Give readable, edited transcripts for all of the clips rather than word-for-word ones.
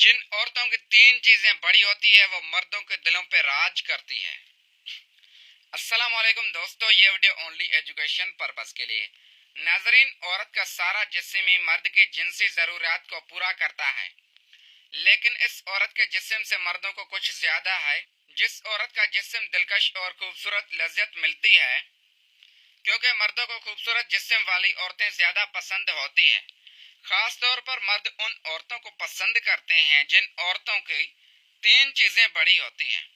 जिन औरतों की तीन चीजें बड़ी होती है वो मर्दों के दिलों पे राज करती है। अस्सलाम वालेकुम दोस्तों, ये वीडियो ओनली एजुकेशन पर्पस के लिए। नाजरीन, औरत का सारा जिस्म ही मर्द की जिनसी जरूरियात को पूरा करता है, लेकिन इस औरत के जिस्म से मर्दों को कुछ ज्यादा है। जिस औरत का जिस्म दिलकश और खूबसूरत लज्जत मिलती है, क्योंकि मर्दों को खूबसूरत जिस्म वाली औरतें ज्यादा पसंद होती है। खास तौर पर मर्द उन औरतों को पसंद करते हैं जिन औरतों की तीन चीजें बड़ी होती हैं।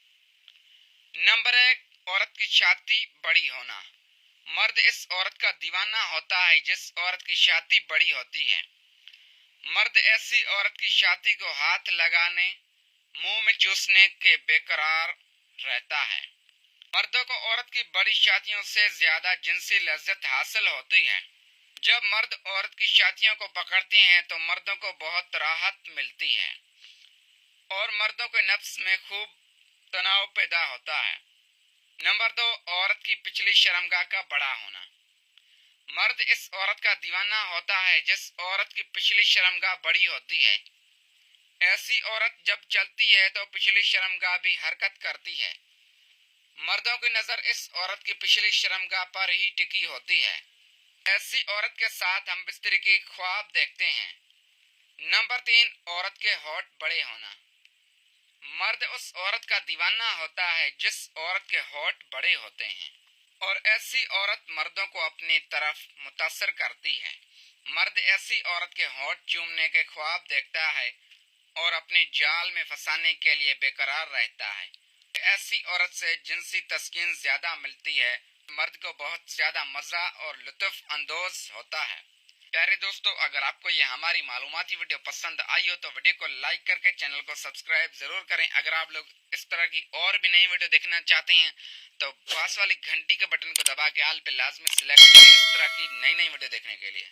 नंबर 1, औरत की छाती बड़ी होना। मर्द इस औरत का दीवाना होता है जिस औरत की छाती बड़ी होती है। मर्द ऐसी औरत की छाती को हाथ लगाने, मुंह में चूसने के बेकरार रहता है। मर्दों को औरत की बड़ी छातियों से ज्यादा जिनसी लज्जत हासिल होती है। जब मर्द औरत की छातियों को पकड़ते हैं तो मर्दों को बहुत राहत मिलती है और मर्दों के नफ्स में खूब तनाव पैदा होता है। नंबर 2, औरत की पिछली शर्मगाह का बड़ा होना। मर्द इस औरत का दीवाना होता है जिस औरत की पिछली शर्मगाह बड़ी होती है। ऐसी औरत जब चलती है तो पिछली शर्मगाह भी हरकत करती है। मर्दों की नजर इस औरत की पिछली शर्मगाह पर ही टिकी होती है। ऐसी औरत के साथ हम बिस्तरी की ख्वाब देखते हैं। नंबर 3, औरत के होठ बड़े होना। मर्द उस औरत का दीवाना होता है जिस औरत के होठ बड़े होते हैं और ऐसी औरत मर्दों को अपनी तरफ मुतासर करती है। मर्द ऐसी औरत के होठ चूमने के ख्वाब देखता है और अपने जाल में फंसाने के लिए बेकरार रहता है। ऐसी औरत से जिनसी तस्कीन ज्यादा मिलती है, मर्द को बहुत ज्यादा मजा और लुत्फ अंदोज होता है। प्यारे दोस्तों, अगर आपको ये हमारी मालूमाती वीडियो पसंद आई हो तो वीडियो को लाइक करके चैनल को सब्सक्राइब जरूर करें। अगर आप लोग इस तरह की और भी नई वीडियो देखना चाहते हैं तो पास वाली घंटी के बटन को दबा के आल पे लाजमी सिलेक्ट करें इस तरह की नई वीडियो देखने के लिए।